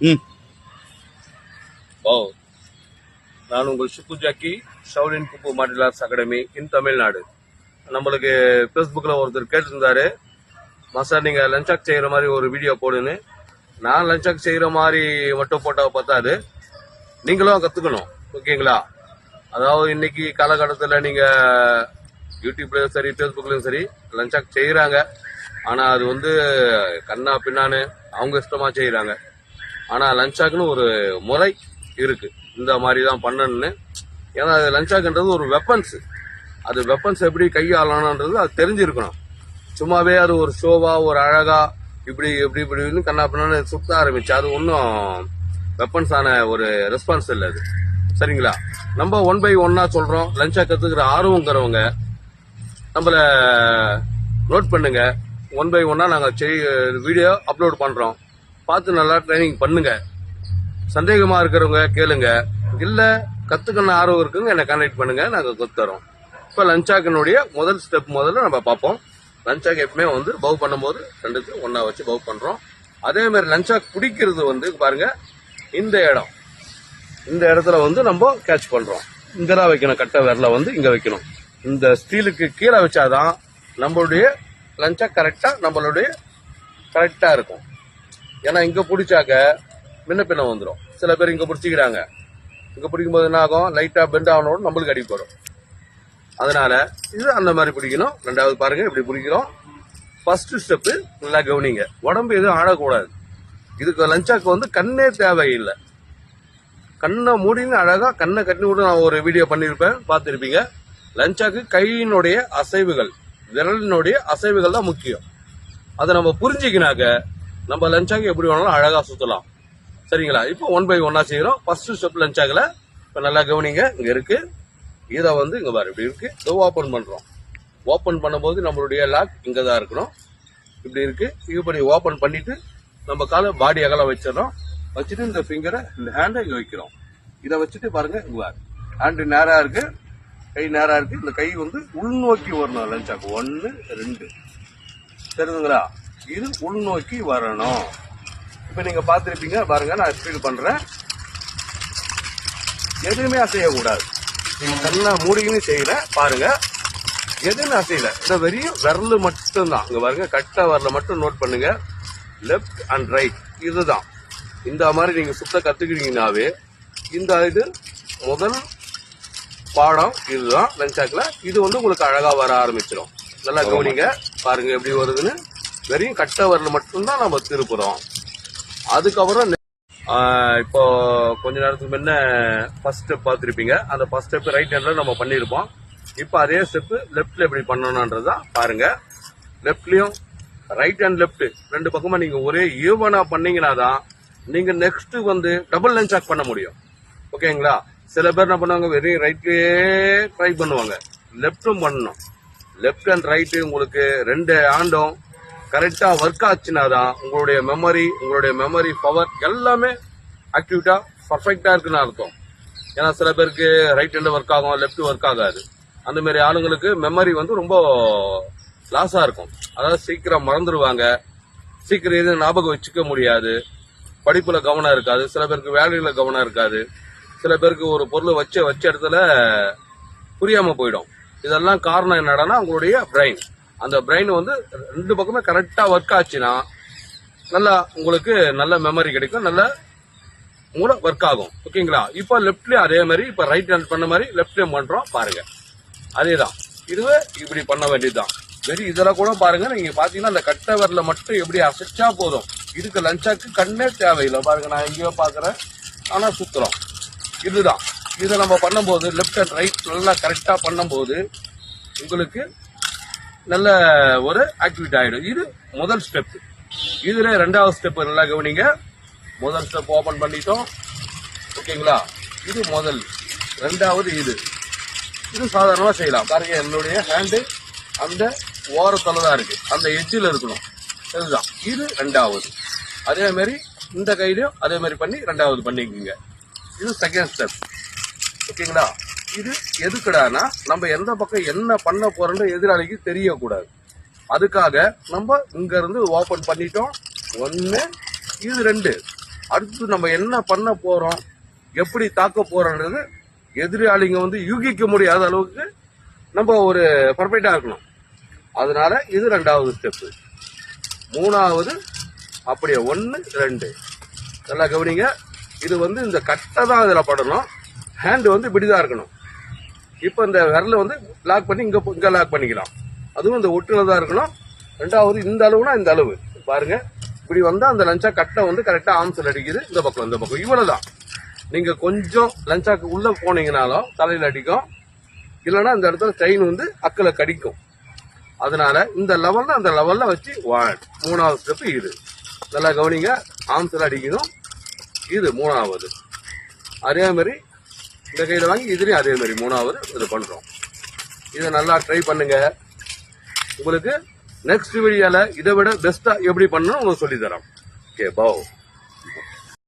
ம் ஓ நான் உங்கள் ship Jackie Shaolin kung fu martial arts academy in Tamil Nadu. நம்மளுக்கு ஃபேஸ்புக்கில் ஒருத்தர் கேட்டிருந்தாரு, மாஸ்டர் நீங்கள் லஞ்சாக் செய்கிற மாதிரி ஒரு வீடியோ போடுன்னு. நான் லஞ்சாக் செய்கிற மாதிரி மட்டும் போட்டால் பார்த்தாது, நீங்களும் கற்றுக்கணும். ஓகேங்களா? அதாவது இன்னைக்கு காலகட்டத்தில் நீங்கள் யூடியூப்லேயும் சரி ஃபேஸ்புக்லேயும் சரி லஞ்சாக் செய்கிறாங்க. ஆனால் அது வந்து கண்ணா பின்னான்னு அவங்க இஷ்டமாக செய்கிறாங்க. ஆனால் லஞ்சாக்குன்னு ஒரு முறை இருக்கு, இந்த மாதிரி தான் பண்ணணும்னு. ஏன்னா அது லஞ்சாக்குன்றது ஒரு வெப்பன்ஸ். அது வெப்பன்ஸ் எப்படி கையாளணுன்றது அது தெரிஞ்சிருக்கணும். சும்மாவே அது ஒரு ஷோவா ஒரு அழகா இப்படி எப்படி இப்படின்னு கண்ணா பின்னான்னு சுத்த ஆரம்பிச்சு அது ஒன்றும் வெப்பன்ஸான ஒரு ரெஸ்பான்ஸ் இல்லை அது. சரிங்களா? நம்ம 1 by 1 சொல்றோம். லஞ்சா கத்துக்கிற ஆர்வங்கிறவங்க நம்மள நோட் பண்ணுங்க. 1 by 1 நாங்கள் வீடியோ அப்லோட் பண்றோம், பார்த்து நல்லா ட்ரைனிங் பண்ணுங்க. சந்தேகமா இருக்கிறவங்க கேளுங்க, இல்ல கத்துக்கணும் ஆர்வம் இருக்குங்க என்னை கான்டாக்ட் பண்ணுங்க, நாங்க கத்துறோம். இப்ப லஞ்சாக்கினுடைய முதல் ஸ்டெப் முதல்ல நம்ம பார்ப்போம். லஞ்சாக் எப்பவுமே வந்து பவ் பண்ணும்போது ரெண்டுக்கும் ஒன்னா வச்சு பவ் பண்றோம். அதே மாதிரி லஞ்சாக் பிடிக்கிறது வந்து பாருங்க, இந்த இடத்துல வந்து நம்ம கேட்ச் பண்றோம். இங்கதான் வைக்கணும், கட்டை விரல வந்து இங்க வைக்கணும். இந்த ஸ்டீலுக்கு கீழே வச்சாதான் நம்மளுடைய லஞ்சாக் கரெக்டா இருக்கும். ஏன்னா இங்க பிடிச்சாக்க முன்ன பின்ன வந்துடும். சில பேர் இங்க பிடிச்சிக்கிறாங்க, இங்க பிடிக்கும் போது என்ன ஆகும், லைட்டா பெண்ட் ஆகணும், நம்மளுக்கு அடி போடும். அதனால இது அந்த மாதிரி பிடிக்கணும். ரெண்டாவது பாருங்க இப்படி பிடிக்கிறோம். ஃபர்ஸ்ட் ஸ்டெப்பு நல்லா கவனிங்க, உடம்பு எதுவும் ஆடக்கூடாது. இதுக்கு லஞ்சாக்கு வந்து கண்ணே தேவையில்லை. கண்ணை மூடின்னு அழகா கண்ணை கட்டி விட்டு நான் ஒரு வீடியோ பண்ணியிருப்பேன், பார்த்துருப்பீங்க. லஞ்சாக்கு கையினுடைய அசைவுகள், விரலினுடைய அசைவுகள் தான் முக்கியம். அதை நம்ம புரிஞ்சுக்கினாக்க நம்ம லஞ்சாக்கு எப்படி வேணாலும் அழகா சுத்தலாம். சரிங்களா? இப்போ 1 by 1 செய்யறோம். ஃபர்ஸ்ட் ஸ்டெப் லஞ்சாக்ல இப்ப நல்லா கவனிங்க. இங்க இருக்கு, இதை வந்து இங்க பாரு இப்படி இருக்கு. இதை ஓபன் பண்றோம். ஓபன் பண்ணும்போது நம்மளுடைய லாக் இங்க தான் இருக்கணும். இப்படி இருக்கு. இப்படி ஓபன் பண்ணிட்டு நம்ம காலை பாடி அகலம் வச்சிடறோம். வச்சுட்டு இந்த ஃபிங்கரை, இந்த ஹேண்டை இங்க வைக்கிறோம். இதை வச்சுட்டு பாருங்க, இங்க பாரு ஹேண்டு நேரா இருக்கு, கை நேரா இருக்கு. இந்த கை வந்து உள்நோக்கி வரணும். லஞ்சாக்கு 1 2 தெரியுதுங்களா? இது உள்நோக்கி வரணும். இப்ப நீங்க பாத்திருப்பீங்க பாருங்க, நான் ஸ்பீட் பண்றேன். எதுவுமே அசையக்கூடாது. நீங்க கண்ணா மூடின்னு செய்யல பாருங்க, எதுவுமே அசையல. இந்த வெறும் விரல் மட்டும்தான். இங்க பாருங்க, கட்டை வரல மட்டும் நோட் பண்ணுங்க. லெப்ட் அண்ட் ரைட் இதுதான். இந்த மாதிரி நீங்க சுத்த கத்துக்கிட்டீங்கன்னாவே இந்த இது முதல் பாடம் இதுதான் லஞ்சாக்ல. இது வந்து உங்களுக்கு அழகா வர ஆரம்பிச்சிடும். நல்லா கவனிங்க பாருங்க எப்படி வருதுன்னு. வெறும் கட்டை வரல மட்டும்தான் நம்ம திருப்புறோம். அதுக்கப்புறம் இப்போ கொஞ்ச நேரத்துக்கு முன்ன ஃபர்ஸ்ட் ஸ்டெப் பார்த்துருப்பீங்க. அந்த ஃபர்ஸ்ட் ஸ்டெப் ரைட் ஹேண்ட்ல நம்ம பண்ணியிருப்போம். இப்போ அதே ஸ்டெப் லெப்ட்ல எப்படி பண்ணணும்ன்றதான் பாருங்க. லெப்ட்லயும் ரைட் அண்ட் லெப்ட் ரெண்டு பக்கமா நீங்க ஒரே ஈவனா பண்ணீங்கன்னா தான் நீங்க நெக்ஸ்ட் வந்து டபுள் லஞ்சாக் பண்ண முடியும். ஓகேங்களா? சில பேர் என்ன பண்ணுவாங்க, வெறும் ரைட்லயே ட்ரை பண்ணுவாங்க. லெப்டும் பண்ணணும். லெப்ட் அண்ட் ரைட்டு உங்களுக்கு 2 ஆண்டும் கரெக்டா ஒர்க் ஆச்சுன்னா தான் உங்களுடைய மெமரி பவர் எல்லாமே ஆக்டிவிட்டா பர்ஃபெக்டா இருக்குன்னு அர்த்தம். ஏன்னா சில பேருக்கு ரைட் ஹேண்ட் ஒர்க் ஆகும், லெப்ட் ஒர்க் ஆகாது. அந்த மாதிரி ஆளுங்களுக்கு மெமரி வந்து ரொம்ப லாஸா இருக்கும். அதாவது சீக்கிரம் மறந்துடுவாங்க, சீக்கிரம் எதுவும் ஞாபகம் வச்சுக்க முடியாது, படிப்புல கவனம் இருக்காது, சில பேருக்கு வேலையில கவனம் இருக்காது, சில பேருக்கு ஒரு பொருள் வச்ச இடத்துல புரியாம போயிடும். இதெல்லாம் காரணம் என்னடான்னா உங்களுடைய பிரெயின். அந்த பிரெயின் வந்து 2 பக்கமே கரெக்டா ஒர்க் ஆச்சுன்னா நல்லா உங்களுக்கு நல்ல மெமரி கிடைக்கும், நல்ல மூளை ஒர்க் ஆகும். ஓகேங்களா? இப்போ லெப்ட்லயும் அதே மாதிரி இப்ப ரைட் ஹேண்ட் பண்ண மாதிரி லெப்ட்லயும் பண்றோம் பாருங்க. அதேதான், இதுவே இப்படி பண்ண வேண்டியதுதான். இதெல்லாம் கூட பாருங்க, நீங்க பாத்தீங்கன்னா அந்த கட்டை வரல மட்டும் எப்படி அசைச்சா போதும். இதுக்கு லஞ்சாக்கு கண்ணே தேவையில்லை. பாருங்க, நான் எங்கேயோ பாக்குறேன், ஆனா சுத்துறோம். இதுதான். இதை நம்ம பண்ணும்போது லெப்ட் அண்ட் ரைட் நல்லா கரெக்டா பண்ணும்போது உங்களுக்கு நல்ல ஒரு ஆக்டிவிட்டி ஆயிடும். இது முதல் ஸ்டெப். இதுல 2வது ஸ்டெப் நல்லா கவனிங்க. முதல் ஸ்டெப் ஓபன் பண்ணிட்டோம். ஓகேங்களா? இது முதல். 2வது இது சாதாரணமா செய்யலாம். பாருங்க, என்னுடைய ஹேண்டு அந்த ஓரத்துல தான் இருக்கு, அந்த எட்ஜில் இருக்கணும். இதுதான். இது 2வது. அதே மாதிரி இந்த கையிலையும் அதே மாதிரி பண்ணி 2வது பண்ணிக்கோங்க. இது செகண்ட் ஸ்டெப். ஓகேங்களா? இது எதுக்குடானா நம்ம எந்த பக்கம் என்ன பண்ண போறோம்னு எதிராளிக்கு தெரியக்கூடாது. அதுக்காக நம்ம இங்க இருந்து ஓபன் பண்ணிட்டோம். 1 இது 2 அடுத்து நம்ம என்ன பண்ண போறோம், எப்படி தாக்க போறோம்ன்றது எதிராளிங்க வந்து யூகிக்க முடியாத அளவுக்கு நம்ம ஒரு பர்ஃபெக்டா இருக்கணும். அதனால இது 2வது ஸ்டெப்பு. 3வது அப்படியே 1 2 நல்லா கவனிங்க. இது வந்து இந்த கட்டை தான் இதுல படணும். ஹேண்ட் வந்து இப்படிதான் இருக்கணும். இப்ப இந்த விரல வந்து லாக் பண்ணி இங்க லாக் பண்ணிக்கலாம். அதுவும் இந்த ஒட்டுல தான் இருக்கணும். 2வது இந்த அளவுனா இந்த அளவு பாருங்க. இப்படி வந்தா அந்த லஞ்சா கட்டை வந்து கரெக்டா ஆம்ஸ்ல அடிக்குது. இந்த பக்கம் இவ்வளவுதான். நீங்க கொஞ்சம் லஞ்சாக்கு உள்ள போனீங்கனாலும் தலையில அடிக்கும், இல்லைன்னா இந்த இடத்துல செயின் வந்து அக்கல கடிக்கும். அதனால இந்த லெவல்ல அந்த லெவல்ல வச்சு 3வது ஸ்டெப் இது. நல்லா கவனிங்க. ஆம்ஸ்ல அடிக்கணும். இது 3வது. அதே மாதிரி இந்த கையில வாங்கி இதுலயும் அதே மாதிரி 3வது இது பண்றோம். இதை நல்லா ட்ரை பண்ணுங்க. உங்களுக்கு நெக்ஸ்ட் வீடியோல இதை விட பெஸ்டா எப்படி பண்ணணும் உங்களுக்கு சொல்லி தரோம். ஓகே, பாவ்.